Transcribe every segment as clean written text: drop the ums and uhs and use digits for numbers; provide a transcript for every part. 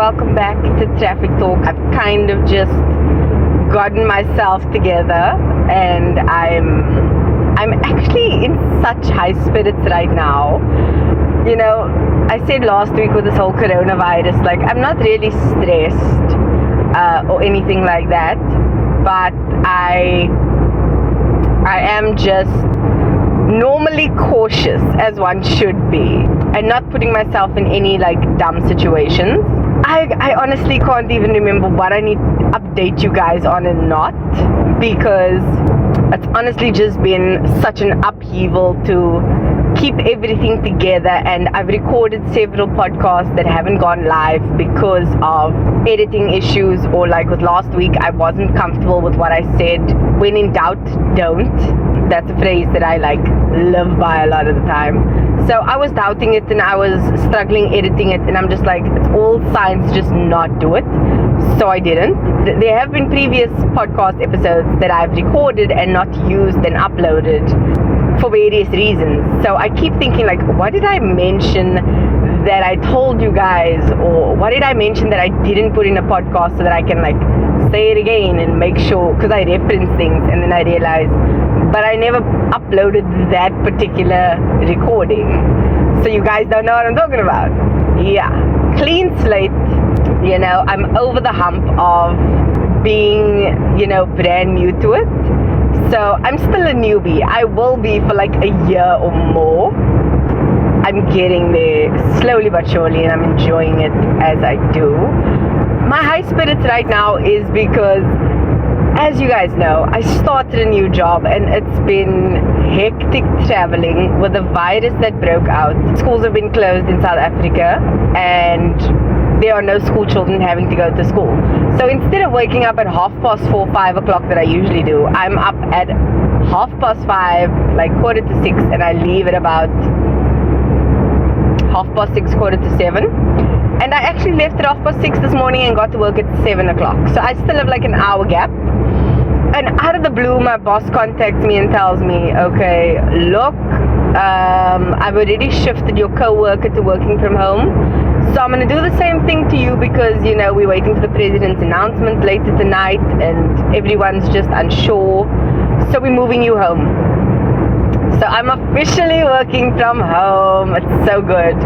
welcome back to Traffic Talk. I've kind of just gotten myself together and I'm actually in such high spirits right now. You know, I said last week with this whole coronavirus, like I'm not really stressed or anything like that, but I am just normally cautious, as one should be, and not putting myself in any like dumb situations. I honestly can't even remember what I need to update you guys on and not, because it's honestly just been such an upheaval to keep everything together, and I've recorded several podcasts that haven't gone live because of editing issues, or like with last week I wasn't comfortable with what I said. When in doubt, don't. That's a phrase that I like live by a lot of the time. So I was doubting it and I was struggling editing it, and I'm just like, it's all signs just not do it. So I didn't. There have been previous podcast episodes that I've recorded and not used and uploaded for various reasons. So I keep thinking like, what did I mention that I told you guys, or what did I mention that I didn't put in a podcast so that I can like say it again and make sure, because I reference things and then I realize, but I never uploaded that particular recording. So you guys don't know what I'm talking about. Yeah, clean slate. You know, I'm over the hump of being, you know, brand new to it. So I'm still a newbie. I will be for like a year or more. I'm getting there slowly but surely, and I'm enjoying it as I do. My high spirits right now is because, as you guys know, I started a new job and it's been hectic traveling with the virus that broke out. Schools have been closed in South Africa and there are no school children having to go to school. So instead of waking up at 4:30, 5 o'clock that I usually do, I'm up at 5:30, like 5:45, and I leave at about 6:30, 7:15. And I actually left at 6:30 this morning and got to work at 7 o'clock. So I still have like an hour gap. And out of the blue, my boss contacts me and tells me, okay, look, I've already shifted your co-worker to working from home. So I'm going to do the same thing to you because, you know, we're waiting for the president's announcement later tonight and everyone's just unsure. So we're moving you home. So I'm officially working from home. It's so good.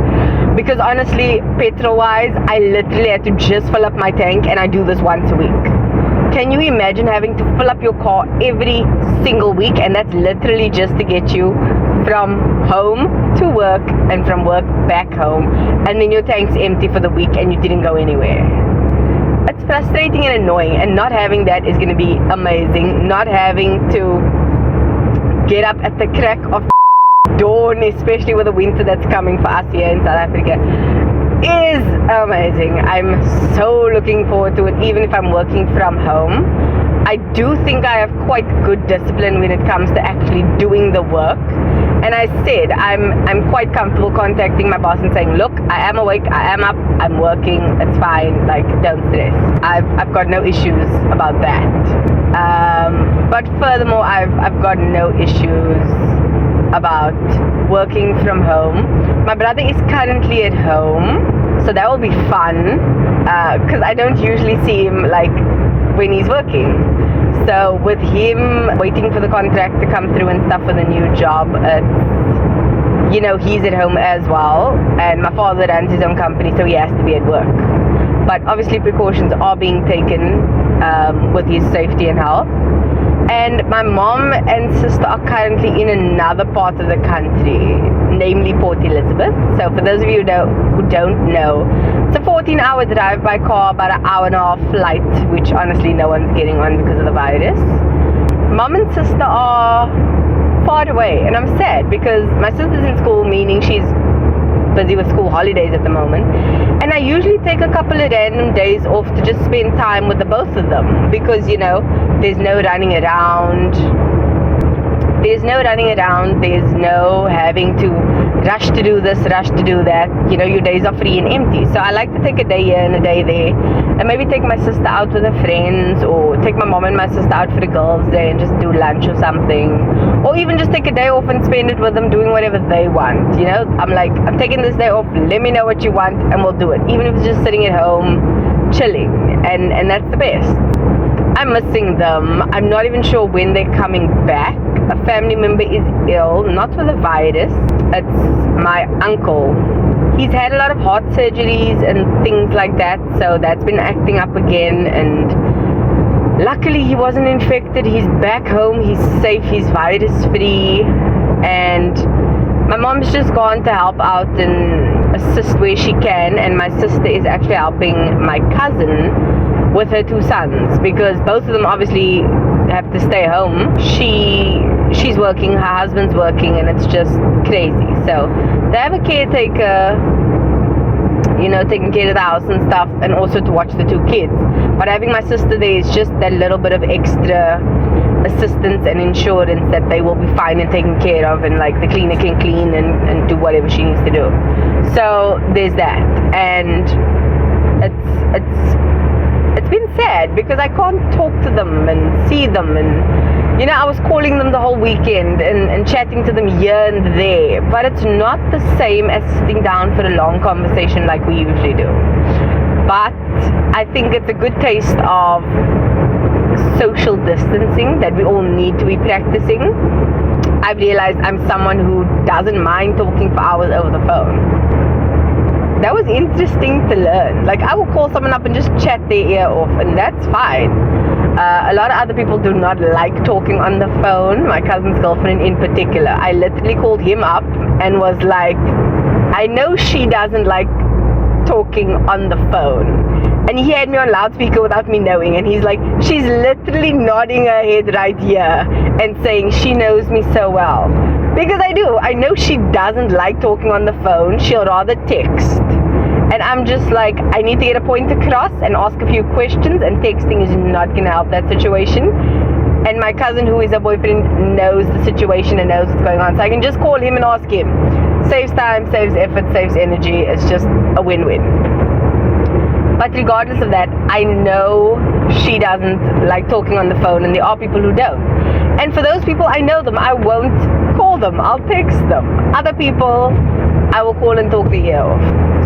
Because honestly, petrol-wise, I literally had to just fill up my tank, and I do this once a week. Can you imagine having to fill up your car every single week? And that's literally just to get you from home to work and from work back home. And then your tank's empty for the week and you didn't go anywhere. It's frustrating and annoying, and not having that is going to be amazing. Not having to get up at the crack of dawn, especially with the winter that's coming for us here in South Africa, is amazing. I'm so looking forward to it, even if I'm working from home. I do think I have quite good discipline when it comes to actually doing the work. And I said I'm quite comfortable contacting my boss and saying, look, I am awake, I am up, I'm working, it's fine, like don't stress. I've got no issues about that. But furthermore, I've got no issues about working from home. My brother is currently at home, so that will be fun, because I don't usually see him like when he's working. So with him waiting for the contract to come through and stuff for the new job, you know, he's at home as well, and my father runs his own company, so he has to be at work. But obviously precautions are being taken with his safety and health. And my mom and sister are currently in another part of the country, namely Port Elizabeth. So for those of you who don't know, it's a 14-hour drive by car, about an hour and a half flight, which honestly no one's getting on because of the virus. Mom and sister are far away, and I'm sad because my sister's in school, meaning she's busy with school holidays at the moment, and I usually take a couple of random days off to just spend time with the both of them, because, you know, there's no running around, there's no having to rush to do this, rush to do that. You know, your days are free and empty. So I like to take a day here and a day there and maybe take my sister out with her friends, or take my mom and my sister out for the girls' day and just do lunch or something, or even just take a day off and spend it with them doing whatever they want. You know, I'm like, I'm taking this day off, let me know what you want and we'll do it, even if it's just sitting at home chilling, and that's the best. I'm missing them. I'm not even sure when they're coming back. A family member is ill, not with a virus. It's my uncle. He's had a lot of heart surgeries and things like that, so that's been acting up again, and luckily he wasn't infected. He's back home, he's safe, he's virus free, and my mom's just gone to help out and assist where she can, and my sister is actually helping my cousin with her 2 sons, because both of them obviously have to stay home. She's working, her husband's working, and it's just crazy. So they have a caretaker, you know, taking care of the house and stuff, and also to watch the 2 kids. But having my sister there is just that little bit of extra assistance and insurance that they will be fine and taken care of, and like the cleaner can clean and do whatever she needs to do. So there's that, and it's been sad because I can't talk to them and see them, and you know, I was calling them the whole weekend and chatting to them here and there, but it's not the same as sitting down for a long conversation like we usually do. But I think it's a good taste of social distancing that we all need to be practicing. I've realized I'm someone who doesn't mind talking for hours over the phone. That was interesting to learn. Like, I will call someone up and just chat their ear off, and that's fine. A lot of other people do not like talking on the phone. My cousin's girlfriend in particular. I literally called him up and was like, I know she doesn't like talking on the phone. And he had me on loudspeaker without me knowing, and he's like, she's literally nodding her head right here and saying she knows me so well. Because I do. I know she doesn't like talking on the phone. She'll rather text. And I'm just like, I need to get a point across and ask a few questions, and texting is not going to help that situation. And my cousin, who is her boyfriend, knows the situation and knows what's going on. So I can just call him and ask him. Saves time, saves effort, saves energy. It's just a win-win. But regardless of that, I know she doesn't like talking on the phone, and there are people who don't. And for those people, I know them. I won't call them. I'll text them. Other people, I will call and talk the ear off.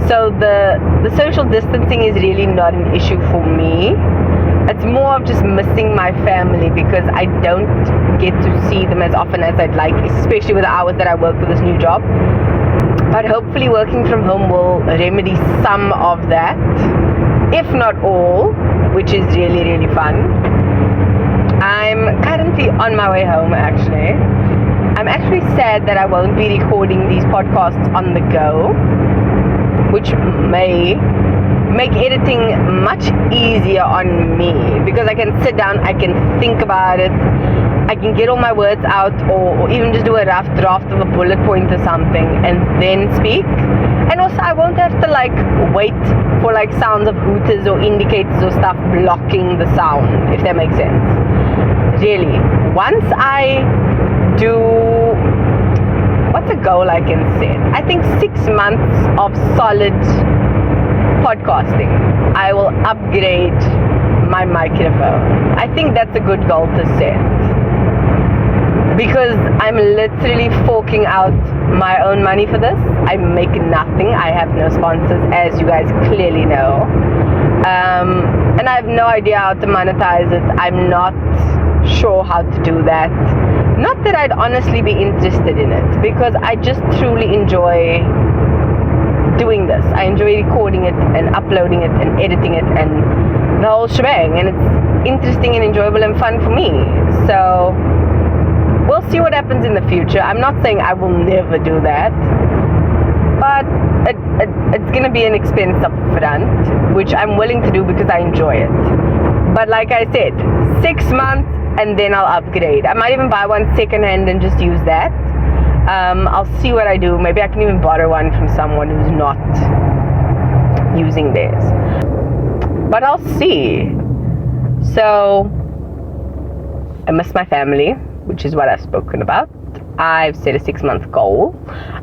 So the social distancing is really not an issue for me. It's more of just missing my family because I don't get to see them as often as I'd like, especially with the hours that I work with this new job. But hopefully working from home will remedy some of that, if not all, which is really, really fun. I'm currently on my way home, actually. I'm actually sad that I won't be recording these podcasts on the go, which may make editing much easier on me, because I can sit down, I can think about it, I can get all my words out, or even just do a rough draft of a bullet point or something and then speak. And also I won't have to like wait for like sounds of hooters or indicators or stuff blocking the sound, if that makes sense. Really, once I do, what's a goal I can set? I think 6 months of solid podcasting, I will upgrade my microphone. I think that's a good goal to set, because I'm literally forking out my own money for this. I make nothing. I have no sponsors, as you guys clearly know, and I have no idea how to monetize it. I'm not sure how to do that. Not that I'd honestly be interested in it, because I just truly enjoy doing this. I enjoy recording it and uploading it and editing it and the whole shebang, and it's interesting and enjoyable and fun for me. So we'll see what happens in the future. I'm not saying I will never do that, but it's gonna be an expense up front, which I'm willing to do because I enjoy it. But like I said, 6 months and then I'll upgrade. I might even buy one secondhand and just use that. I'll see what I do. Maybe I can even borrow one from someone who's not using theirs. But I'll see. So I miss my family, which is what I've spoken about. I've set a 6-month goal.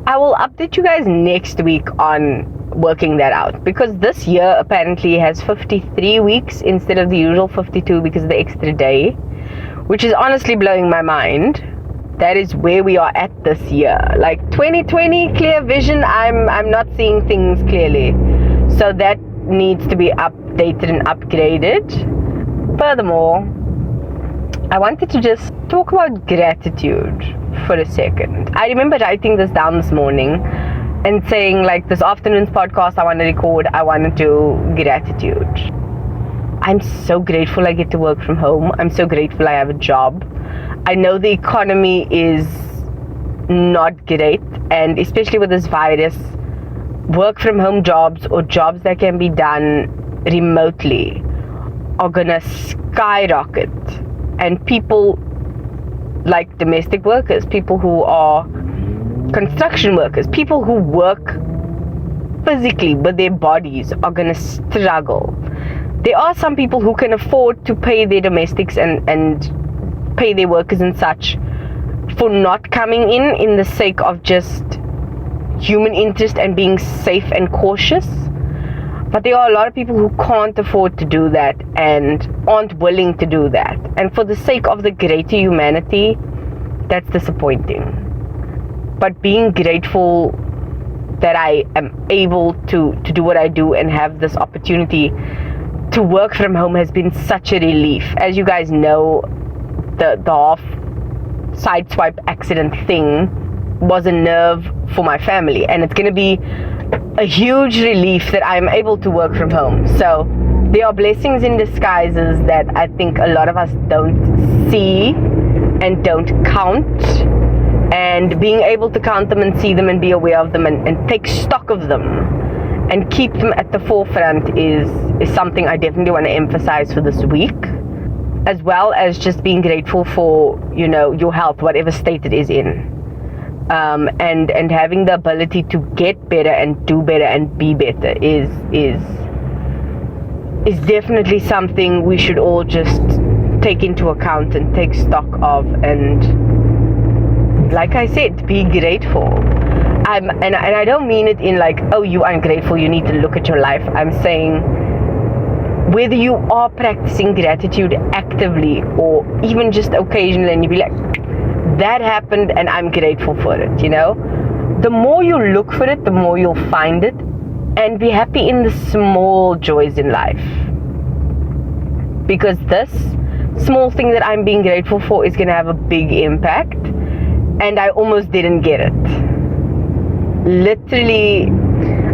I will update you guys next week on working that out, because this year apparently has 53 weeks instead of the usual 52 because of the extra day, which is honestly blowing my mind. That is where we are at this year. Like 2020 clear vision, I'm not seeing things clearly, so that needs to be updated and upgraded. Furthermore, I wanted to just talk about gratitude for a second. I remember writing this down this morning and saying, like, this afternoon's podcast I want to record, I want to do gratitude. I'm so grateful I get to work from home. I'm so grateful I have a job. I know the economy is not great, and especially with this virus, work from home jobs or jobs that can be done remotely are gonna skyrocket. And people like domestic workers, people who are construction workers, people who work physically with their bodies are gonna struggle. There are some people who can afford to pay their domestics and pay their workers and such for not coming in the sake of just human interest and being safe and cautious. But there are a lot of people who can't afford to do that and aren't willing to do that. And for the sake of the greater humanity, that's disappointing. But being grateful that I am able to do what I do and have this opportunity to work from home has been such a relief. As you guys know, the half sideswipe accident thing was a nerve for my family, and it's going to be a huge relief that I'm able to work from home. So there are blessings in disguises that I think a lot of us don't see and don't count, and being able to count them and see them and be aware of them and take stock of them and keep them at the forefront is something I definitely want to emphasize for this week, as well as just being grateful for, you know, your health, whatever state it is in. And having the ability to get better and do better and be better is definitely something we should all just take into account and take stock of. And like I said, be grateful. And I don't mean it in like, oh, you ungrateful, you need to look at your life. I'm saying whether you are practicing gratitude actively or even just occasionally, and you be like, that happened and I'm grateful for it, you know. The more you look for it, the more you'll find it, and be happy in the small joys in life, because this small thing that I'm being grateful for is going to have a big impact. And I almost didn't get it. Literally,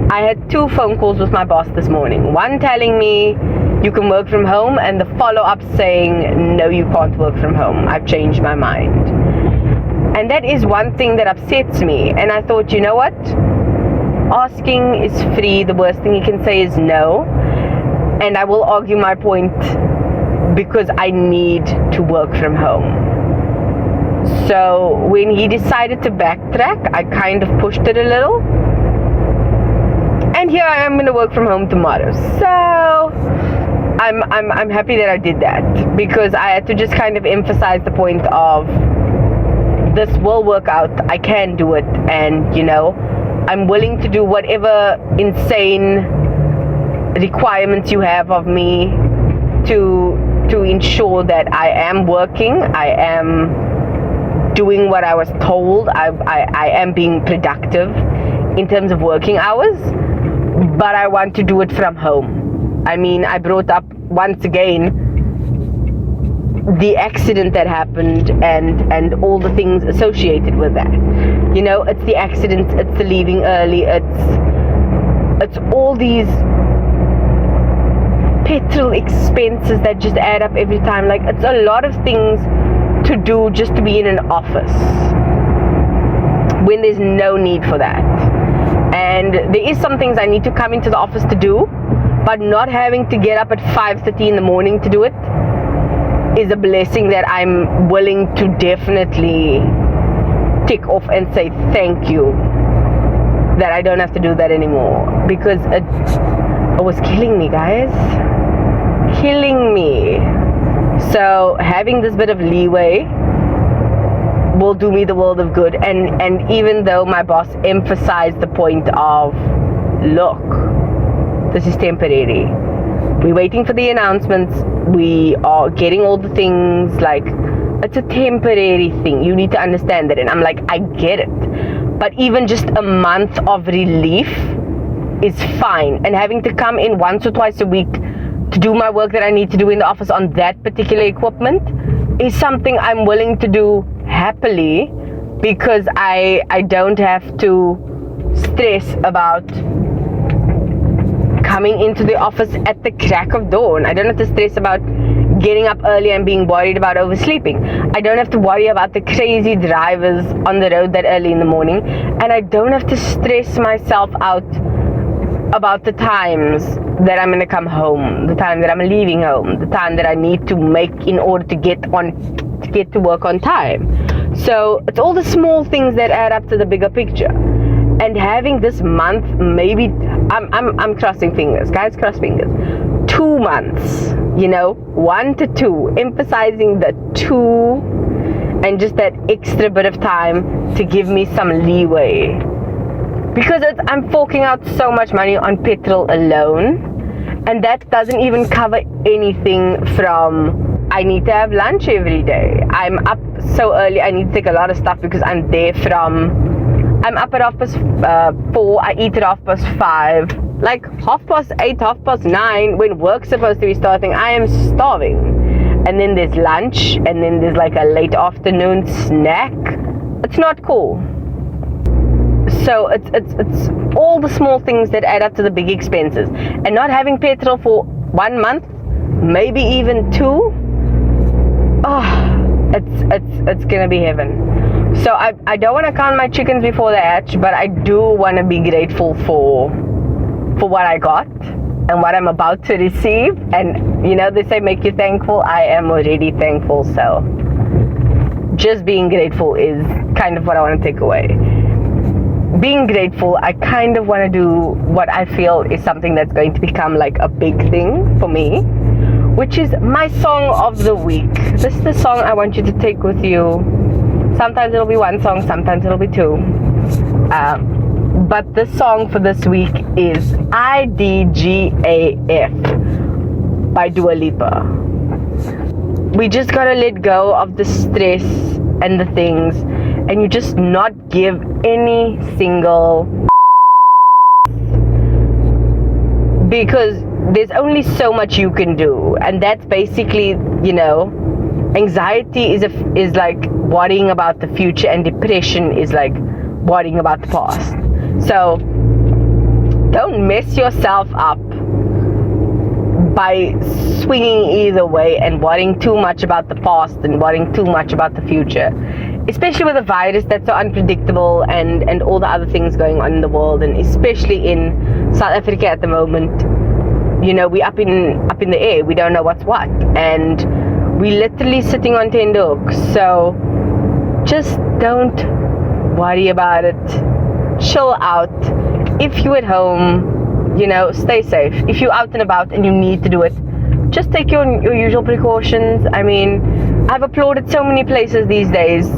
I had 2 phone calls with my boss this morning, one telling me you can work from home, and the follow-up saying no, you can't work from home, I've changed my mind. And that is one thing that upsets me. And I thought, you know what? Asking is free. The worst thing you can say is no. And I will argue my point because I need to work from home. So when he decided to backtrack, I kind of pushed it a little. And here I am going to work from home tomorrow. So I'm happy that I did that, because I had to just kind of emphasize the point of, this will work out, I can do it, and you know, I'm willing to do whatever insane requirements you have of me to ensure that I am working, I am doing what I was told, I am being productive in terms of working hours, but I want to do it from home. I mean, I brought up once again the accident that happened and all the things associated with that. You know, it's the accident, it's the leaving early, it's all these petrol expenses that just add up every time. Like, it's a lot of things to do just to be in an office when there's no need for that. And there is some things I need to come into the office to do, but not having to get up at 5:30 in the morning to do it is a blessing that I'm willing to definitely tick off and say thank you that I don't have to do that anymore, because it was killing me, guys, killing me. So having this bit of leeway will do me the world of good. And even though my boss emphasized the point of, look, this is temporary, we're waiting for the announcements, we are getting all the things, like, it's a temporary thing, you need to understand that. And I'm like, I get it, but even just a month of relief is fine. And having to come in once or twice a week to do my work that I need to do in the office on that particular equipment is something I'm willing to do happily, because I don't have to stress about coming into the office at the crack of dawn. I don't have to stress about getting up early and being worried about oversleeping. I don't have to worry about the crazy drivers on the road that early in the morning, and I don't have to stress myself out about the times that I'm going to come home, the time that I'm leaving home, the time that I need to make in order to get to work on time. So it's all the small things that add up to the bigger picture. And having this month, maybe I'm crossing fingers, guys, cross fingers, 2 months, 1 to 2, emphasizing the 2, and just that extra bit of time to give me some leeway, because I'm forking out so much money on petrol alone, and that doesn't even cover anything from, I need to have lunch every day. I'm up so early, I need to take a lot of stuff because I'm up at 4:30, I eat at 5:30, like 8:30, 9:30, when work's supposed to be starting, I am starving. And then there's lunch, and then there's like a late afternoon snack. It's not cool. So it's all the small things that add up to the big expenses. And not having petrol for 1 month, maybe even 2, it's gonna be heaven. So I don't want to count my chickens before they hatch, but I do want to be grateful for what I got and what I'm about to receive. And they say make you thankful. I am already thankful. So just being grateful is kind of what I want to take away. Being grateful, I kind of want to do what I feel is something that's going to become like a big thing for me, which is my song of the week. This is the song I want you to take with you. Sometimes it'll be 1 song, sometimes it'll be 2. But the song for this week is IDGAF by Dua Lipa. We just gotta let go of the stress and the things, and you just not give any single, because there's only so much you can do. And that's basically, anxiety is like worrying about the future, and depression is like worrying about the past. So don't mess yourself up by swinging either way and worrying too much about the past and worrying too much about the future, especially with a virus that's so unpredictable, and all the other things going on in the world, and especially in South Africa at the moment. We up in the air, we don't know what's what, and we literally sitting on tenterhooks. So just don't worry about it. Chill out. If you're at home, stay safe. If you're out and about and you need to do it, just take your usual precautions. I mean, I've applauded so many places these days.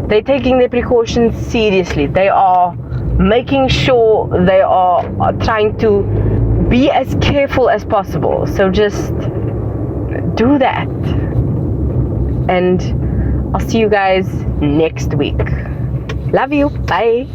They're taking their precautions seriously. They are making sure they are trying to be as careful as possible. So just do that. And I'll see you guys next week. Love you. Bye.